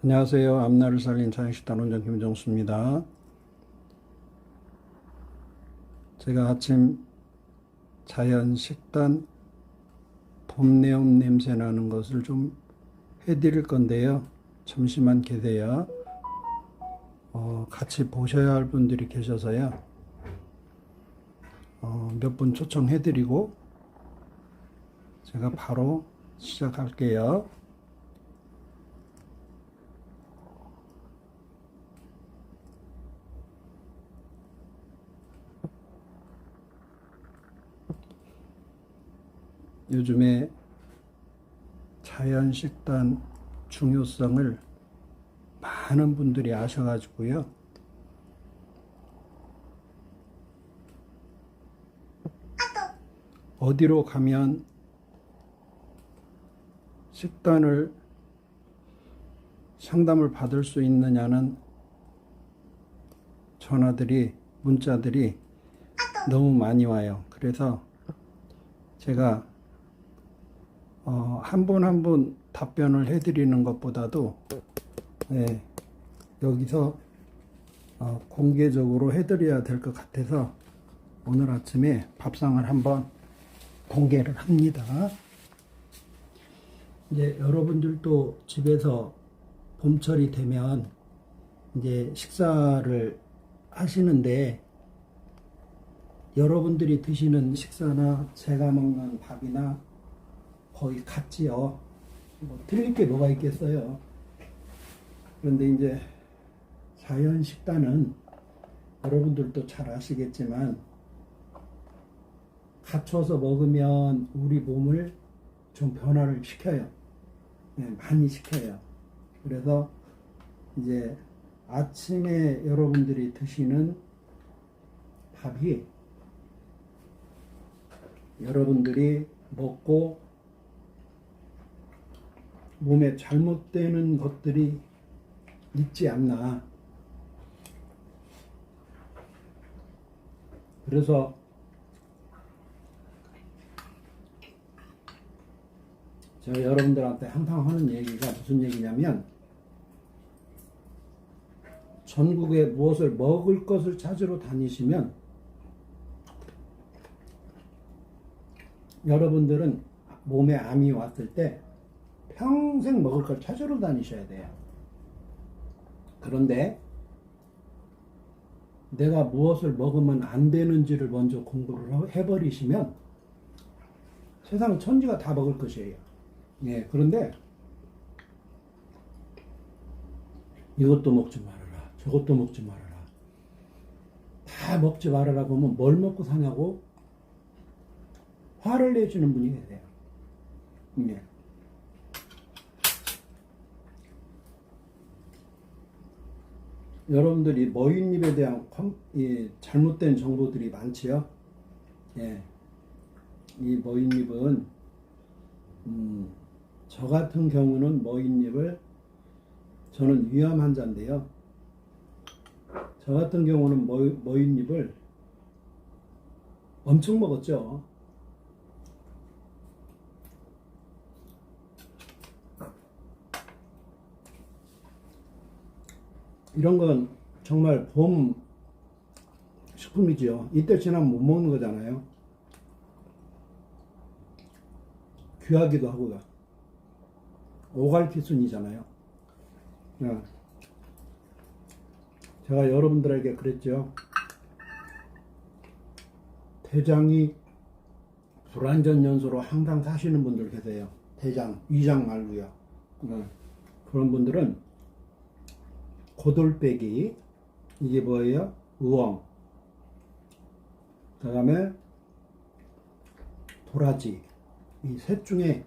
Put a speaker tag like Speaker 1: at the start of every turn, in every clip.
Speaker 1: 안녕하세요. 앞날을 살린 자연식단 원장 김정수입니다. 제가 아침 자연식단 봄내음 냄새 나는 것을 좀 해드릴 건데요. 잠시만 계세요. 같이 보셔야 할 분들이 계셔서요. 몇 분 초청해드리고 제가 바로 시작할게요. 요즘에 자연식단 중요성을 많은 분들이 아셔가지고요. 어디로 가면 식단을 상담을 받을 수 있느냐는 전화들이, 문자들이 너무 많이 와요. 그래서 제가 한 분 한 분 답변을 해드리는 것보다도 여기서 공개적으로 해드려야 될 것 같아서 오늘 아침에 밥상을 한번 공개를 합니다. 이제 여러분들도 집에서 봄철이 되면 이제 식사를 하시는데 여러분들이 드시는 식사나 제가 먹는 밥이나 거의 같지요. 뭐 틀릴 게 뭐가 있겠어요. 그런데 이제 자연식단은 여러분들도 잘 아시겠지만 갖춰서 먹으면 우리 몸을 좀 변화를 시켜요. 많이 시켜요. 그래서 이제 아침에 여러분들이 드시는 밥이 여러분들이 먹고 몸에 잘못되는 것들이 있지 않나. 그래서 제가 여러분들한테 항상 하는 얘기가 무슨 얘기냐면 전국에 무엇을 먹을 것을 찾으러 다니시면 여러분들은 몸에 암이 왔을 때 평생 먹을 걸 찾으러 다니셔야 돼요. 그런데 내가 무엇을 먹으면 안 되는지를 먼저 공부를 해버리시면 세상 천지가 다 먹을 것이에요. 그런데 이것도 먹지 말아라, 저것도 먹지 말아라, 다 먹지 말아라고 하면 뭘 먹고 사냐고 화를 내시는 분이 계세요. 여러분들이 머윗잎에 대한 잘못된 정보들이 많지요. 이 머윗잎은 저 같은 경우는 머윗잎을 저는 위암 환자인데요. 저 같은 경우는 머윗잎을 엄청 먹었죠. 이런 건 정말 봄 식품이지요. 이때 지나면 못 먹는 거잖아요. 귀하기도 하고요. 오갈피순이잖아요. 제가 여러분들에게 그랬죠. 대장이 불완전 연소로 항상 사시는 분들 계세요. 대장, 위장 말고요. 그런 분들은 고돌빼기, 이게 뭐예요? 우엉, 그 다음에 도라지, 이 셋 중에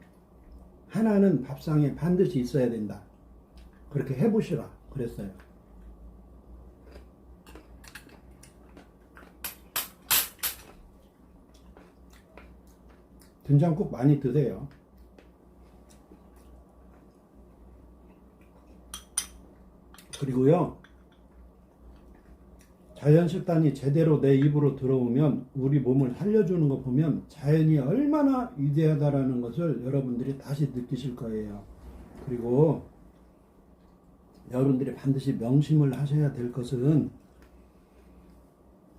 Speaker 1: 하나는 밥상에 반드시 있어야 된다. 그렇게 해보시라 그랬어요. 된장국 많이 드세요. 그리고요, 자연식단이 제대로 내 입으로 들어오면 우리 몸을 살려주는 거 보면 자연이 얼마나 위대하다라는 것을 여러분들이 다시 느끼실 거예요. 그리고 여러분들이 반드시 명심을 하셔야 될 것은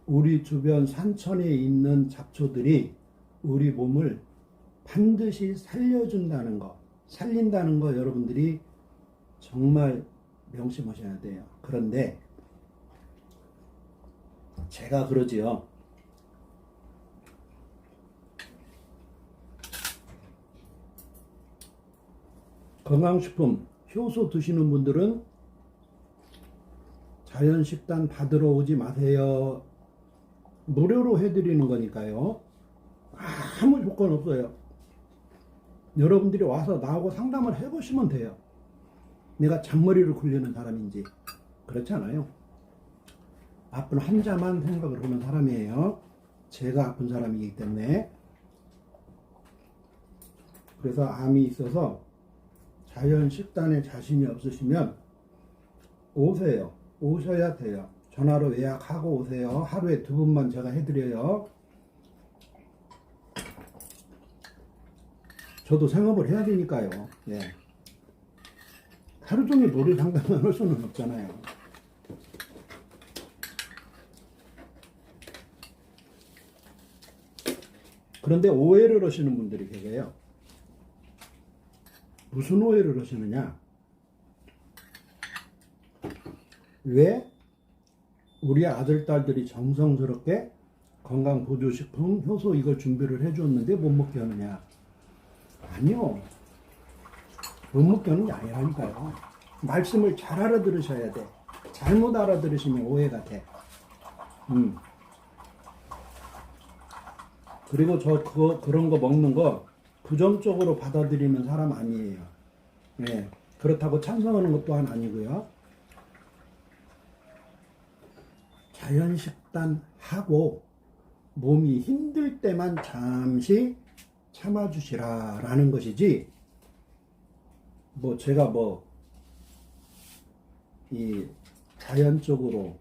Speaker 1: 우리 주변 산천에 있는 잡초들이 우리 몸을 반드시 살려준다는 거, 살린다는 거 여러분들이 정말 명심하셔야 돼요. 그런데 제가 그러지요. 건강식품, 효소 드시는 분들은 자연식단 받으러 오지 마세요. 무료로 해드리는 거니까요. 아무 조건 없어요. 여러분들이 와서 나하고 상담을 해보시면 돼요. 내가 잔머리를 굴리는 사람인지. 그렇지 않아요. 아픈 환자만 생각을 하는 사람이에요. 제가 아픈 사람이기 때문에. 그래서 암이 있어서 자연식단에 자신이 없으시면 오세요. 오셔야 돼요. 전화로 예약하고 오세요. 하루에 2번만 제가 해드려요. 저도 생업을 해야 되니까요. 예. 하루 종일 머리 상담만 할 수는 없잖아요. 그런데 오해를 하시는 분들이 계세요. 무슨 오해를 하시느냐? 왜 우리 아들, 딸들이 정성스럽게 건강보조식품, 효소 이걸 준비를 해줬는데 못 먹게 하느냐? 아니요. 못 먹게 하는 게 아니라니까요. 말씀을 잘 알아들으셔야 돼. 잘못 알아들으시면 오해가 돼. 그리고 그런 거 먹는 거 부정적으로 받아들이는 사람 아니에요. 예. 그렇다고 찬성하는 것 또한 아니고요. 자연식단 하고 몸이 힘들 때만 잠시 참아주시라 라는 것이지, 제가 이 자연적으로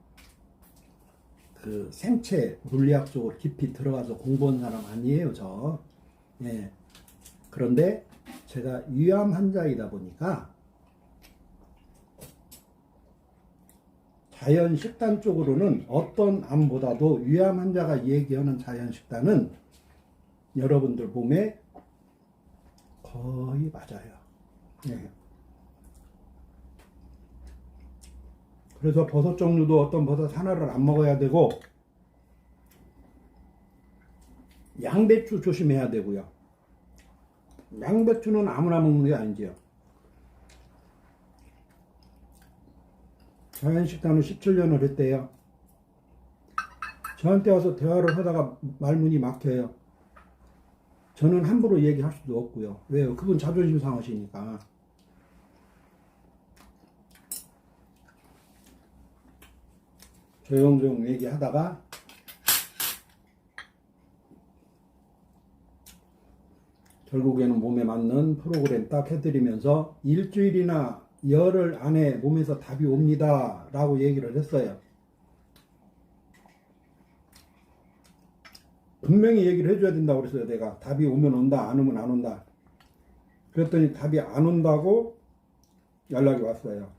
Speaker 1: 그 생체 물리학적으로 깊이 들어가서 공부한 사람 아니에요, 저. 예. 그런데 제가 위암 환자이다 보니까 자연식단 쪽으로는 어떤 암보다도 위암 환자가 얘기하는 자연식단은 여러분들 몸에 거의 맞아요. 예. 그래서 버섯 종류도 어떤 버섯 하나를 안 먹어야 되고, 양배추 조심해야 되고요. 양배추는 아무나 먹는 게 아니지요. 자연식단을 17년을 했대요. 저한테 와서 대화를 하다가 말문이 막혀요. 저는 함부로 얘기할 수도 없고요. 왜요? 그분 자존심 상하시니까. 조용조용 얘기하다가 결국에는 몸에 맞는 프로그램 딱 해드리면서 일주일이나 열흘 안에 몸에서 답이 옵니다 라고 얘기를 했어요. 분명히 얘기를 해줘야 된다고 그랬어요. 내가 답이 오면 온다, 안 오면 안 온다. 그랬더니 답이 안 온다고 연락이 왔어요.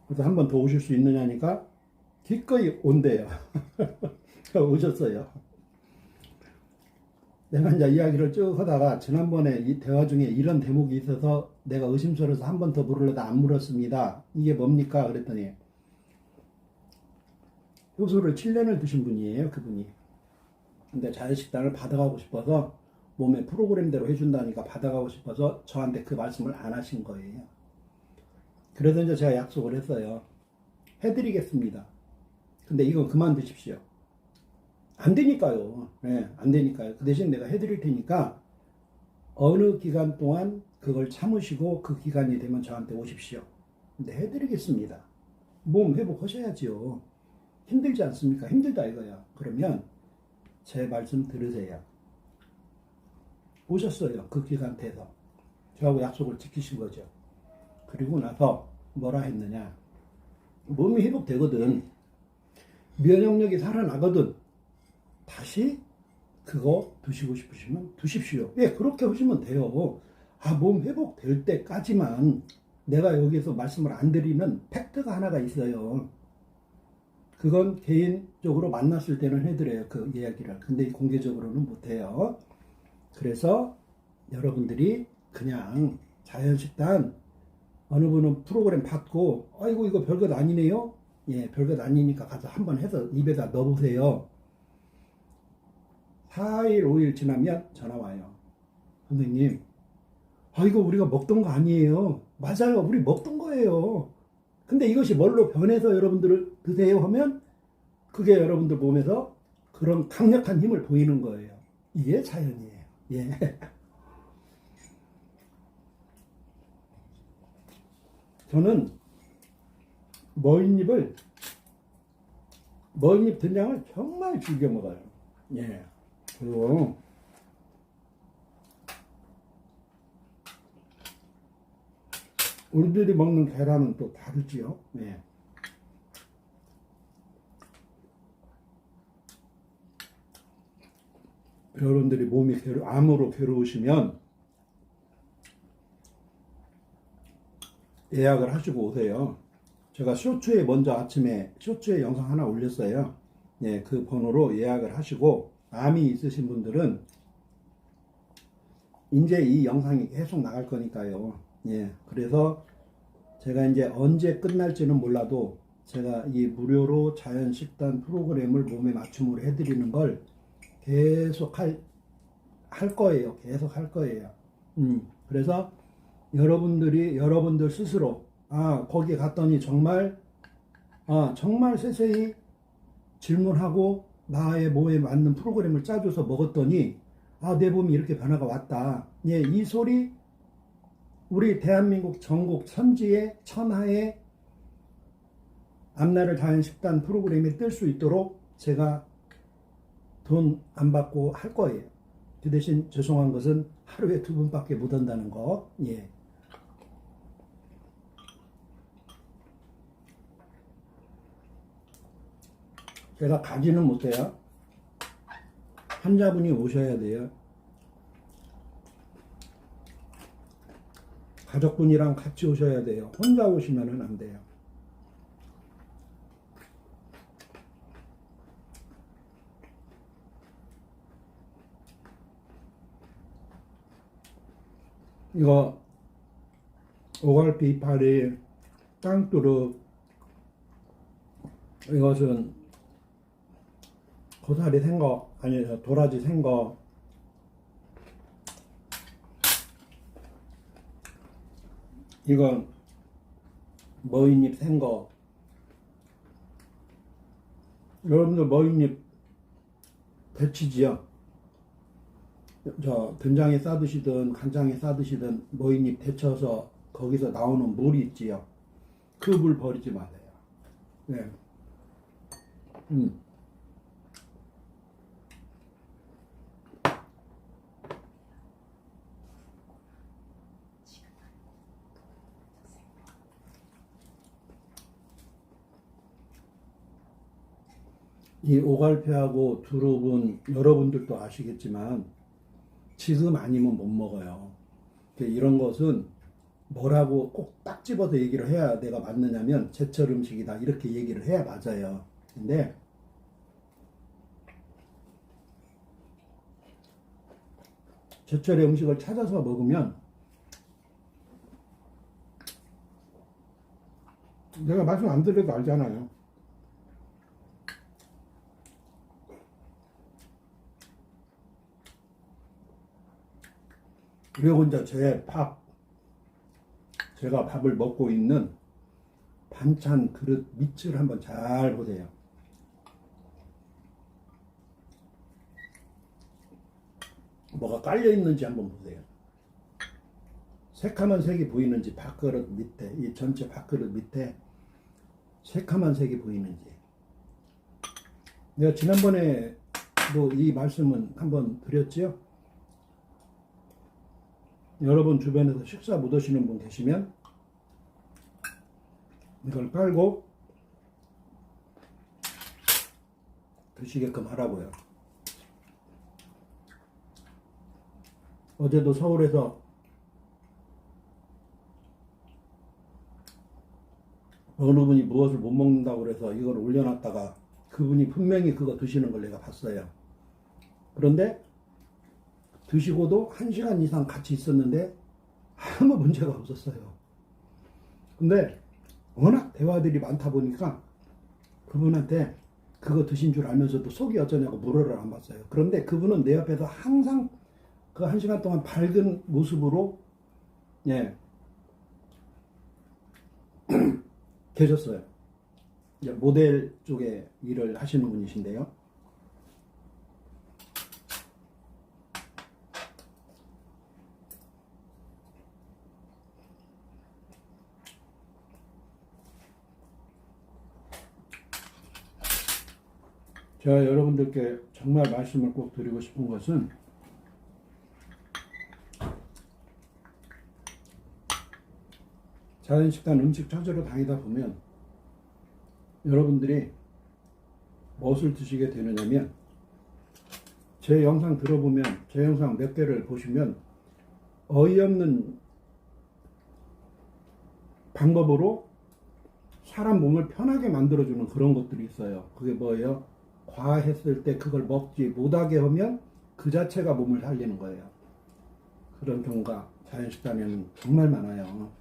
Speaker 1: 그래서 한 번 더 오실 수 있느냐니까 기꺼이 온대요. 오셨어요. 내가 이제 이야기를 쭉 하다가 지난번에 이 대화 중에 이런 대목이 있어서 내가 의심스러워서 한 번 더 물으려다 안 물었습니다. 이게 뭡니까? 그랬더니 효소를 7년을 드신 분이에요, 그분이. 근데 자연식단을 받아가고 싶어서 몸의 프로그램대로 해준다니까 받아가고 싶어서 저한테 그 말씀을 안 하신 거예요. 그래서 이제 제가 약속을 했어요. 해드리겠습니다. 근데 이건 그만 드십시오. 안 되니까요. 네, 안 되니까요. 그 대신 내가 해드릴 테니까 어느 기간 동안 그걸 참으시고 그 기간이 되면 저한테 오십시오. 근데 해드리겠습니다. 몸 회복하셔야지요. 힘들지 않습니까? 힘들다 이거야. 그러면 제 말씀 들으세요. 오셨어요. 그 기간 돼서. 저하고 약속을 지키신 거죠. 그리고 나서 뭐라 했느냐. 몸이 회복되거든. 면역력이 살아나거든. 다시 그거 드시고 싶으시면 드십시오. 예, 그렇게 하시면 돼요. 몸 회복될 때까지만 내가 여기서 말씀을 안 드리는 팩트가 하나가 있어요. 그건 개인적으로 만났을 때는 해드려요. 그 이야기를. 근데 공개적으로는 못해요. 그래서 여러분들이 그냥 자연식단 어느 분은 프로그램 받고 아이고 이거 별것 아니네요. 예, 별것 아니니까 가서 한번 해서 입에다 넣어보세요. 4일, 5일 지나면 전화 와요. 선생님, 이거 우리가 먹던 거 아니에요. 맞아요. 우리 먹던 거예요. 근데 이것이 뭘로 변해서 여러분들을 드세요 하면 그게 여러분들 몸에서 그런 강력한 힘을 보이는 거예요. 이게 자연이에요. 예. 저는 머윗잎 된장을 정말 즐겨 먹어요. 예. 그리고 우리들이 먹는 계란은 또 다르지요. 예. 여러분들이 몸이 암으로 괴로우시면 예약을 하시고 오세요. 제가 쇼츠에 먼저 아침에 쇼츠에 영상 하나 올렸어요. 예, 그 번호로 예약을 하시고 암이 있으신 분들은 이제 이 영상이 계속 나갈 거니까요. 예, 그래서 제가 이제 언제 끝날지는 몰라도 제가 이 무료로 자연식단 프로그램을 몸에 맞춤으로 해드리는 걸 계속 할 거예요. 계속 할 거예요. 그래서 여러분들 스스로 거기 갔더니 정말 세세히 질문하고 나의 몸에 맞는 프로그램을 짜줘서 먹었더니 내 몸이 이렇게 변화가 왔다. 예, 이 소리 우리 대한민국 전국 천지의 천하의 앞날을 자연식단 프로그램에 뜰 수 있도록 제가 돈 안 받고 할 거예요. 그 대신 죄송한 것은 하루에 2번밖에 못 한다는 거. 예. 제가 가지는 못해요. 환자분이 오셔야 돼요. 가족분이랑 같이 오셔야 돼요. 혼자 오시면은 안 돼요. 이거 오갈피 이파리, 땅두릅, 이것은 고사리 생거, 아니 도라지 생거, 이건 머윗잎 생거. 여러분들 머윗잎 데치지요? 된장에 싸드시든 간장에 싸드시든 머윗잎 데쳐서 거기서 나오는 물이 있지요. 그 물 버리지 마세요. 네. 이 오갈피하고 두릅은 여러분들도 아시겠지만 지금 아니면 못 먹어요. 이런 것은 뭐라고 꼭 딱 집어서 얘기를 해야 내가 맞느냐면 제철 음식이다 이렇게 얘기를 해야 맞아요. 근데 제철의 음식을 찾아서 먹으면 내가 말씀 안 드려도 알잖아요. 그리고 이제 제가 밥을 먹고 있는 반찬 그릇 밑을 한번 잘 보세요. 뭐가 깔려 있는지 한번 보세요. 새카만 색이 보이는지 밥그릇 밑에, 이 전체 밥그릇 밑에 새카만 색이 보이는지. 내가 지난번에도 이 말씀은 한번 드렸지요. 여러분 주변에서 식사 못 하시는 분 계시면 이걸 깔고 드시게끔 하라고요. 어제도 서울에서 어느 분이 무엇을 못 먹는다고 그래서 이걸 올려놨다가 그분이 분명히 그거 드시는 걸 내가 봤어요. 그런데 드시고도 1시간 이상 같이 있었는데 아무 문제가 없었어요. 근데 워낙 대화들이 많다 보니까 그분한테 그거 드신 줄 알면서도 속이 어쩌냐고 물어를 안 봤어요. 그런데 그분은 내 옆에서 항상 그 1시간 동안 밝은 모습으로 예 계셨어요. 모델 쪽에 일을 하시는 분이신데요. 제가 여러분들께 정말 말씀을 꼭 드리고 싶은 것은 자연식단 음식 찾으러 다니다 보면 여러분들이 무엇을 드시게 되느냐면 제 영상 들어보면 제 영상 몇 개를 보시면 어이없는 방법으로 사람 몸을 편하게 만들어주는 그런 것들이 있어요. 그게 뭐예요? 과했을 때 그걸 먹지 못하게 하면 그 자체가 몸을 살리는 거예요. 그런 경우가 자연식단에는 정말 많아요.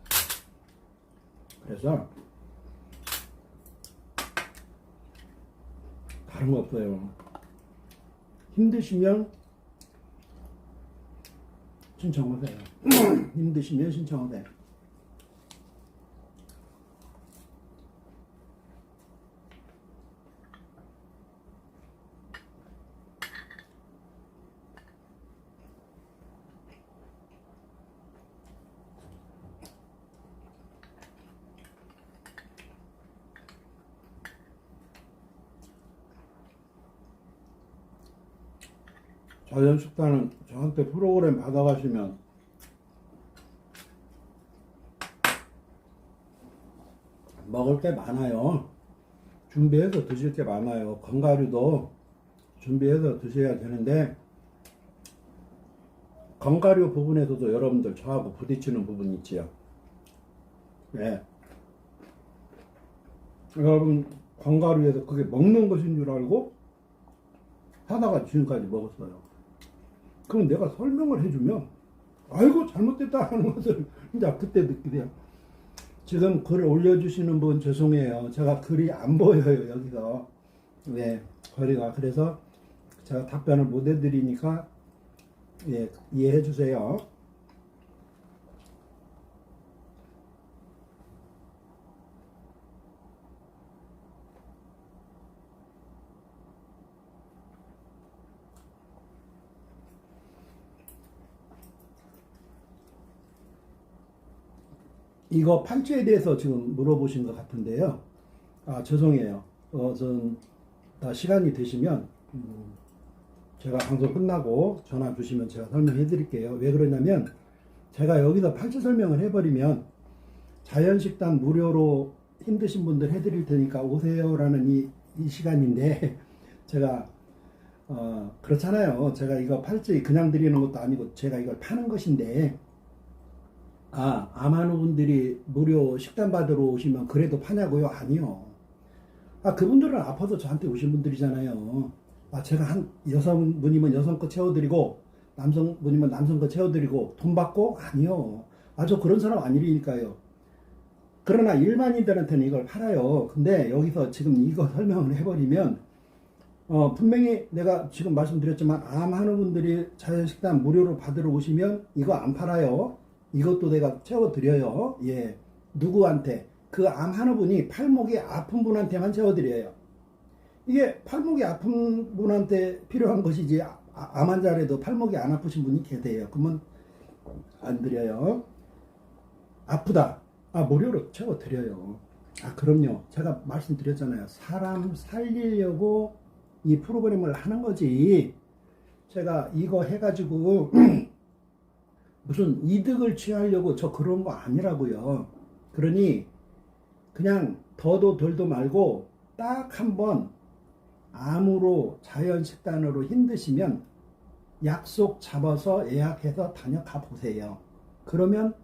Speaker 1: 그래서 다른 거 없어요. 힘드시면 신청하세요. 힘드시면 신청하세요. 자연식단은 저한테 프로그램 받아가시면 먹을 게 많아요. 준비해서 드실 게 많아요. 견과류도 준비해서 드셔야 되는데 견과류 부분에서도 여러분들 저하고 부딪히는 부분이 있지요. 네. 여러분 견과류에서 그게 먹는 것인 줄 알고 하다가 지금까지 먹었어요. 그럼 내가 설명을 해주면 아이고 잘못됐다 하는 것을 이제 그때 느끼게 돼요. 지금 글을 올려주시는 분 죄송해요. 제가 글이 안 보여요 여기서. 네, 거리가. 그래서 제가 답변을 못 해드리니까 예, 이해해 주세요. 이거 팔찌에 대해서 지금 물어보신 것 같은데요. 아, 죄송해요. 전 다 시간이 되시면 제가 방송 끝나고 전화 주시면 제가 설명해 드릴게요. 왜 그러냐면 제가 여기서 팔찌 설명을 해버리면 자연식단 무료로 힘드신 분들 해드릴 테니까 오세요라는 이 시간인데 제가 그렇잖아요. 제가 이거 팔찌 그냥 드리는 것도 아니고 제가 이걸 파는 것인데 암 환우분들이 무료 식단 받으러 오시면 그래도 파냐고요? 아니요. 그분들은 아파서 저한테 오신 분들이잖아요. 제가 한 여성분이면 여성 거 채워드리고 남성분이면 남성 거 채워드리고 돈 받고? 아니요. 저 그런 사람 아니니까요. 그러나 일반인들한테는 이걸 팔아요. 근데 여기서 지금 이거 설명을 해버리면 분명히 내가 지금 말씀드렸지만 암 환우분들이 자연식단 무료로 받으러 오시면 이거 안 팔아요. 이것도 내가 채워드려요. 예. 누구한테? 그 암 환우분이 팔목이 아픈 분한테만 채워드려요. 이게 팔목이 아픈 분한테 필요한 것이지 암 환자라도 팔목이 안 아프신 분이 계세요. 그러면 안 드려요. 아프다. 무료로 채워드려요. 그럼요. 제가 말씀드렸잖아요. 사람 살리려고 이 프로그램을 하는 거지. 제가 이거 해가지고 무슨 이득을 취하려고 저 그런 거 아니라고요. 그러니 그냥 더도 덜도 말고 딱 한번 암으로 자연식단으로 힘드시면 약속 잡아서 예약해서 다녀가 보세요. 그러면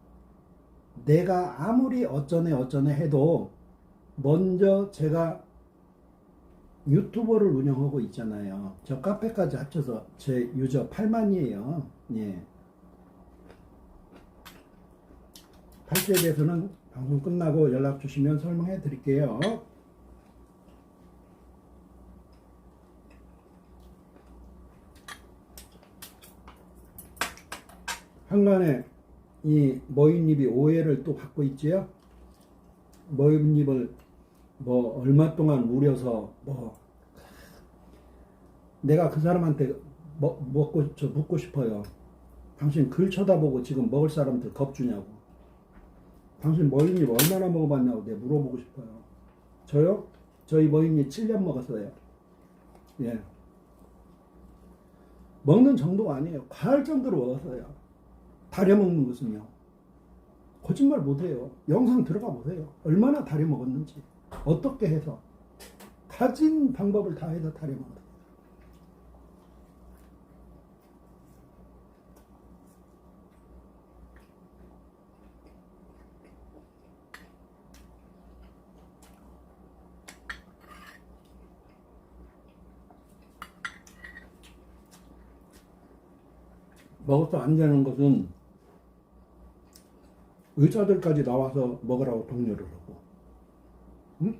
Speaker 1: 내가 아무리 어쩌네 해도 먼저 제가 유튜버를 운영하고 있잖아요. 저 카페까지 합쳐서 제 유저 8만이에요. 예. 8주에 대해서는 방송 끝나고 연락 주시면 설명해 드릴게요. 한간에 이 머윗잎이 오해를 또 받고 있지요. 머윗잎을 뭐 얼마 동안 우려서 뭐 내가 그 사람한테 묻고 싶어요. 당신 글 쳐다보고 지금 먹을 사람들 겁주냐고. 당신 머윗잎 얼마나 먹어봤냐고 내가 물어보고 싶어요. 저요? 저희 머윗잎 7년 먹었어요. 예. 먹는 정도가 아니에요. 가을 정도로 먹었어요. 다려 먹는 것은요. 거짓말 못해요. 영상 들어가 보세요. 얼마나 다려 먹었는지. 어떻게 해서. 가진 방법을 다 해서 다려 먹어요. 먹어서 안 되는 것은 의사들까지 나와서 먹으라고 독려를 하고, 응?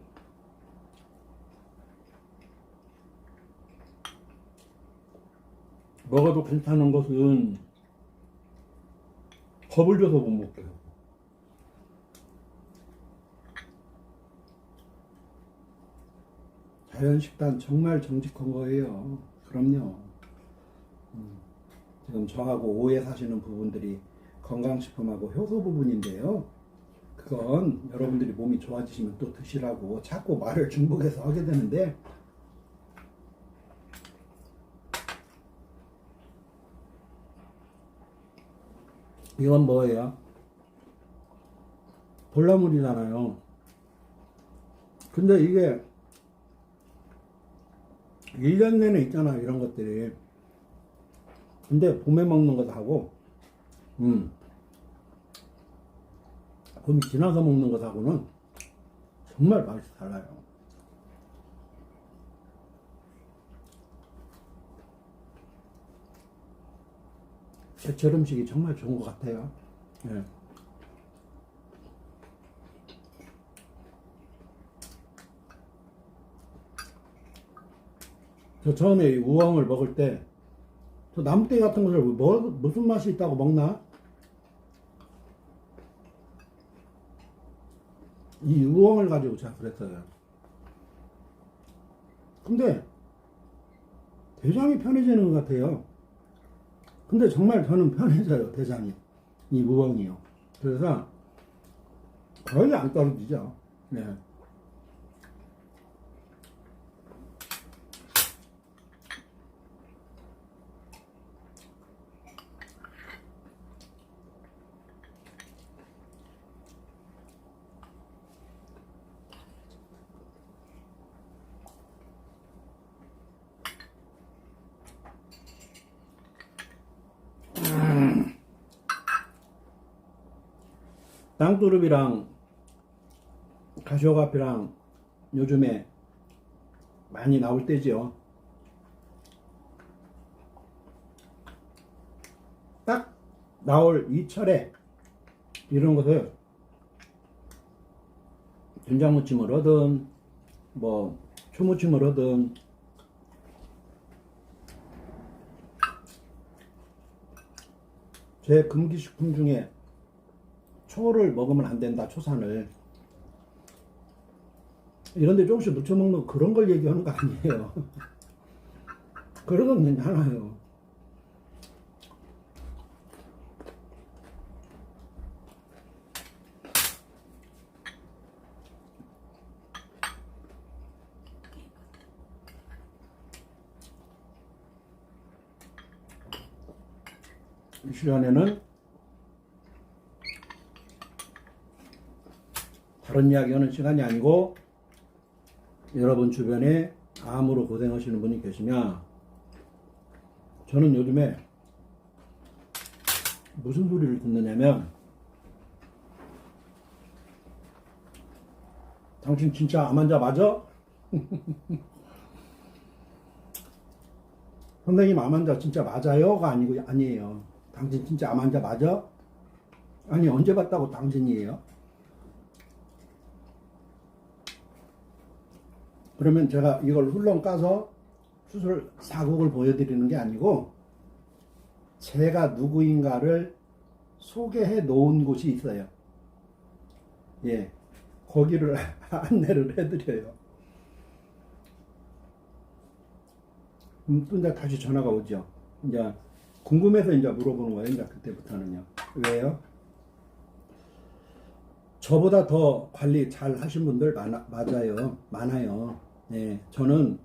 Speaker 1: 먹어도 괜찮은 것은 겁을 줘서 못 먹게 하고. 자연식단 정말 정직한 거예요. 그럼요. 지금 저하고 오해 사시는 부분들이 건강식품하고 효소 부분인데요. 그건 여러분들이 몸이 좋아지시면 또 드시라고 자꾸 말을 중복해서 하게 되는데, 이건 뭐예요? 볼나물이잖아요. 근데 이게 1년 내내 있잖아, 이런 것들이. 근데 봄에 먹는 것하고 봄이 지나서 먹는 것하고는 정말 맛이 달라요. 제철 음식이 정말 좋은 것 같아요. 예. 저 처음에 이 우엉을 먹을 때, 저 나무떼 같은 것을 무슨 맛이 있다고 먹나? 이 우엉을 가지고 제가 그랬어요. 근데 대장이 편해지는 것 같아요. 근데 정말 저는 편해져요, 대장이. 이 우엉이요. 그래서 거의 안 떨어지죠. 네. 땅두릅이랑 가시오가피랑 요즘에 많이 나올 때지요. 딱 나올 이 철에 이런 것을 된장무침을 하든 뭐 초무침을 하든 제 금기식품 중에 초를 먹으면 안 된다, 초산을. 이런데 조금씩 묻혀 먹는 그런 걸 얘기하는 거 아니에요. 그런 건 괜찮아요. 이 시간에는 다른 이야기 하는 시간이 아니고, 여러분 주변에 암으로 고생하시는 분이 계시면, 저는 요즘에 무슨 소리를 듣느냐면, 당신 진짜 암 환자 맞아? 선생님 암 환자 진짜 맞아요?가 아니고 아니에요. 당신 진짜 암 환자 맞아? 아니 언제 봤다고 당신이에요? 그러면 제가 이걸 훌렁 까서 수술 사국을 보여드리는 게 아니고 제가 누구인가를 소개해 놓은 곳이 있어요. 예, 거기를 안내를 해드려요. 또 이제 다시 전화가 오죠. 이제 궁금해서 이제 물어보는 거예요. 이제 그때부터는요. 왜요? 저보다 더 관리 잘 하신 분들 맞아요. 많아요. 예, 저는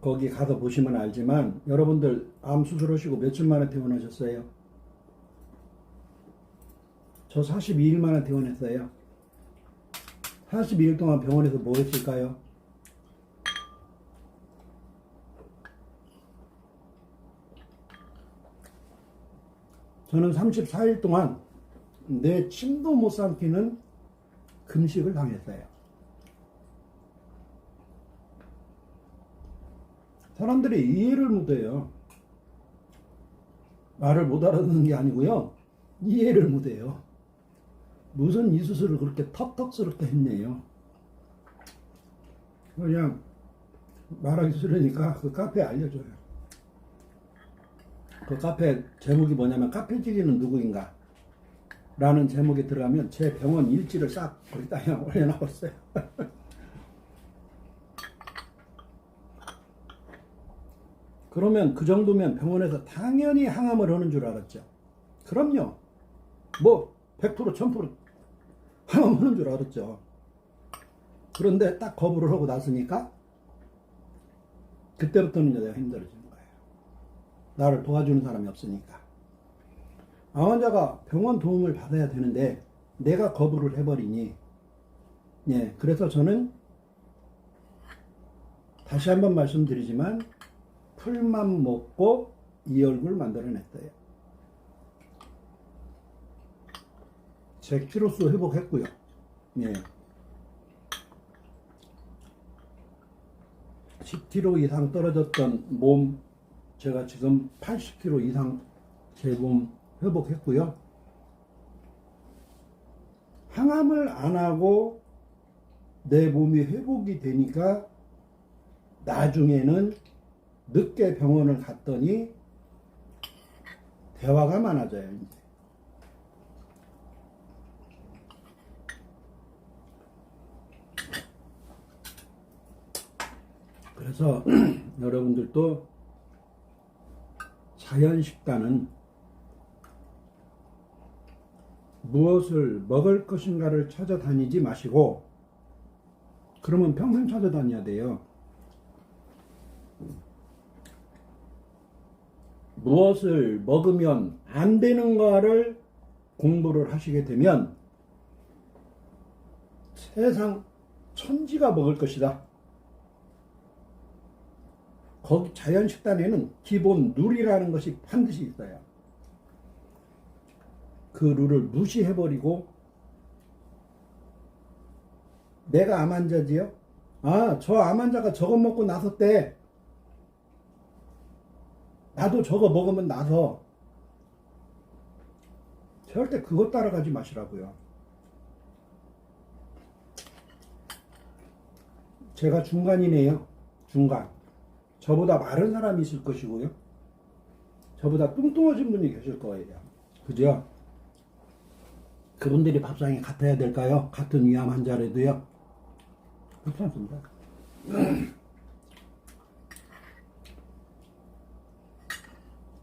Speaker 1: 거기 가서 보시면 알지만 여러분들 암 수술하시고 며칠 만에 퇴원하셨어요? 저 42일 만에 퇴원했어요. 42일 동안 병원에서 뭐 했을까요? 저는 34일 동안 내 침도 못 삼키는 금식을 당했어요. 사람들이 이해를 못해요. 말을 못 알아듣는 게 아니고요. 이해를 못해요. 무슨 이 수술을 그렇게 턱턱스럽게 했네요. 그냥 말하기 싫으니까 그 카페에 알려줘요. 그 카페 제목이 뭐냐면 카페지기는 누구인가 라는 제목에 들어가면 제 병원 일지를 싹 거기다 그냥 올려놨어요. 그러면 그 정도면 병원에서 당연히 항암을 하는 줄 알았죠. 그럼요. 뭐 100% 1000% 항암하는 줄 알았죠. 그런데 딱 거부를 하고 났으니까 그때부터는 내가 힘들어지는 거예요. 나를 도와주는 사람이 없으니까. 암 환자가 병원 도움을 받아야 되는데 내가 거부를 해버리니, 예, 그래서 저는 다시 한번 말씀드리지만 풀만 먹고 이 얼굴 만들어냈어요. 제 키로수 회복했고요. 예. 10kg 이상 떨어졌던 몸, 제가 지금 80kg 이상 제 몸 회복했고요. 항암을 안 하고 내 몸이 회복이 되니까 나중에는 늦게 병원을 갔더니 대화가 많아져요. 이제. 그래서 여러분들도 자연식단은 무엇을 먹을 것인가를 찾아다니지 마시고, 그러면 평생 찾아다녀야 돼요. 무엇을 먹으면 안 되는 거를 공부를 하시게 되면 세상 천지가 먹을 것이다. 거기 자연식단에는 기본 룰이라는 것이 반드시 있어요. 그 룰을 무시해버리고 내가 암 환자지요? 아, 저 암 환자가 저거 먹고 나섰대. 나도 저거 먹으면 나서. 절대 그것 따라가지 마시라고요. 제가 중간이네요. 중간. 저보다 마른 사람이 있을 것이고요. 저보다 뚱뚱하신 분이 계실 거예요. 그죠? 그분들이 밥상이 같아야 될까요? 같은 위암 환자라도요? 그렇지 않습니다.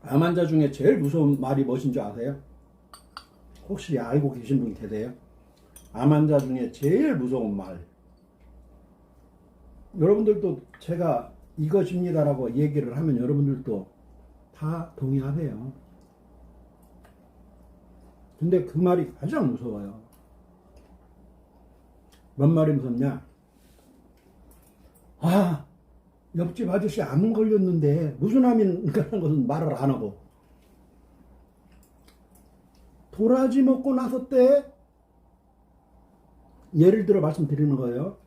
Speaker 1: 암 환자 중에 제일 무서운 말이 무엇인지 아세요? 혹시 알고 계신 분 계세요? 암 환자 중에 제일 무서운 말. 여러분들도 제가 이것입니다라고 얘기를 하면 여러분들도 다 동의하세요. 근데 그 말이 가장 무서워요. 뭔 말이 무섭냐? 아, 옆집 아저씨 암 걸렸는데 무슨 암인가라는 것은 말을 안 하고 도라지 먹고 나섰대. 예를 들어 말씀드리는 거예요.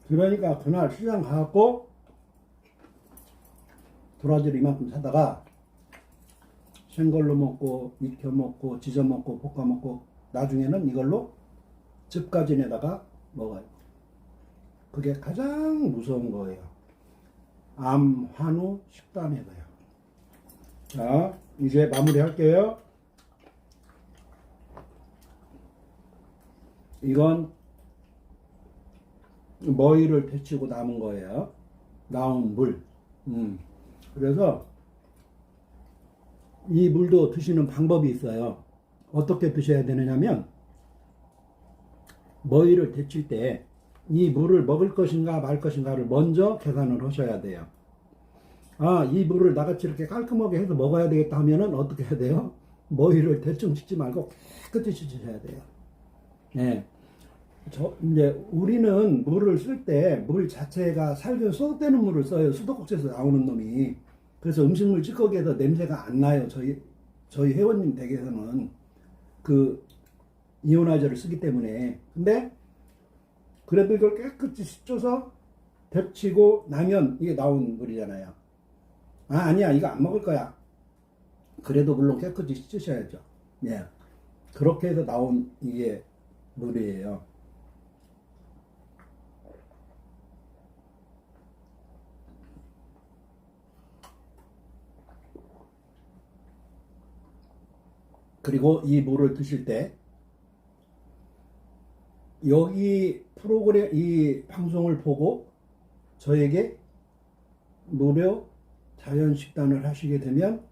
Speaker 1: 그러니까 그날 시장 가갖고 도라지를 이만큼 사다가 생걸로 먹고 익혀 먹고 지져 먹고 볶아 먹고 나중에는 이걸로 즙까지 내다가 먹어요. 그게 가장 무서운 거예요. 암, 환우, 식단에도요. 자, 이제 마무리 할게요. 이건 머위를 데치고 남은 거예요. 나온 물. 그래서 이 물도 드시는 방법이 있어요. 어떻게 드셔야 되느냐면 머위를 데칠 때 이 물을 먹을 것인가 말 것인가를 먼저 계산을 하셔야 돼요. 아, 이 물을 나같이 이렇게 깔끔하게 해서 먹어야 되겠다 하면은 어떻게 해야 돼요? 머위를 대충 씻지 말고 깨끗이 씻으셔야 돼요. 네. 이제 우리는 물을 쓸 때 물 자체가 살균 소독되는 물을 써요. 수도꼭지에서 나오는 놈이. 그래서 음식물 찌꺼기에서 냄새가 안 나요. 저희 회원님 댁에서는 그 이오나이저를 쓰기 때문에. 근데 그래도 이걸 깨끗이 씻어서 데치고 나면 이게 나온 물이잖아요. 아, 아니야, 이거 안 먹을 거야. 그래도 물론 깨끗이 씻으셔야죠. 예. 그렇게 해서 나온 이게 물이에요. 그리고 이 물을 드실 때 여기 프로그램 이 방송을 보고 저에게 무료 자연식단을 하시게 되면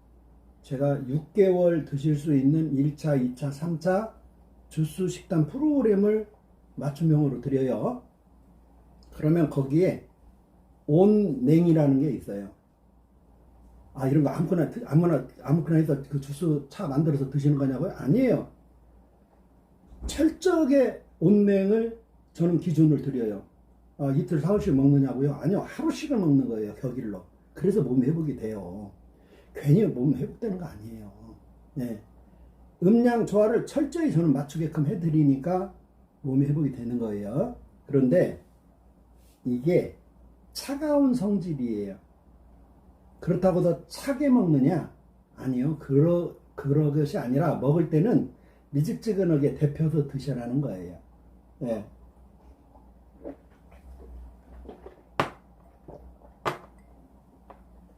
Speaker 1: 제가 6개월 드실 수 있는 1차, 2차, 3차 주스 식단 프로그램을 맞춤형으로 드려요. 그러면 거기에 온냉이라는 게 있어요. 아, 이런 거 아무거나 해서 그 주스 차 만들어서 드시는 거냐고요? 아니에요. 철저하게 온냉을 저는 기준을 드려요. 아, 이틀 사흘씩 먹느냐고요? 아니요, 하루씩을 먹는 거예요, 격일로. 그래서 몸 회복이 돼요. 괜히 몸 회복되는 거 아니에요. 네. 음량 조화를 철저히 저는 맞추게끔 해드리니까 몸이 회복이 되는 거예요. 그런데 이게 차가운 성질이에요. 그렇다고 더 차게 먹느냐? 아니요. 그런 것이 아니라 먹을 때는 미지근하게 데펴서 드시라는 거예요. 네.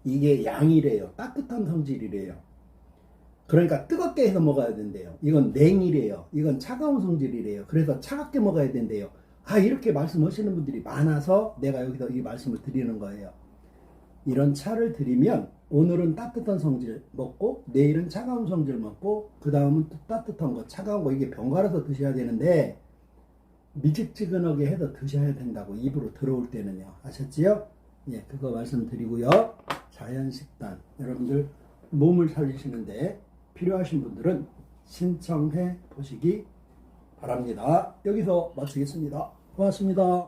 Speaker 1: 이게 양이래요. 따뜻한 성질이래요. 그러니까 뜨겁게 해서 먹어야 된대요. 이건 냉이래요. 이건 차가운 성질이래요. 그래서 차갑게 먹어야 된대요. 아, 이렇게 말씀하시는 분들이 많아서 내가 여기서 이 말씀을 드리는 거예요. 이런 차를 드리면 오늘은 따뜻한 성질 먹고 내일은 차가운 성질 먹고 그 다음은 또 따뜻한 거 차가운 거 이게 번갈아서 드셔야 되는데 미지근하게 해서 드셔야 된다고 입으로 들어올 때는요. 아셨지요? 예, 그거 말씀드리고요. 자연식단 여러분들 몸을 살리시는데 필요하신 분들은 신청해 보시기 바랍니다. 여기서 마치겠습니다. 고맙습니다.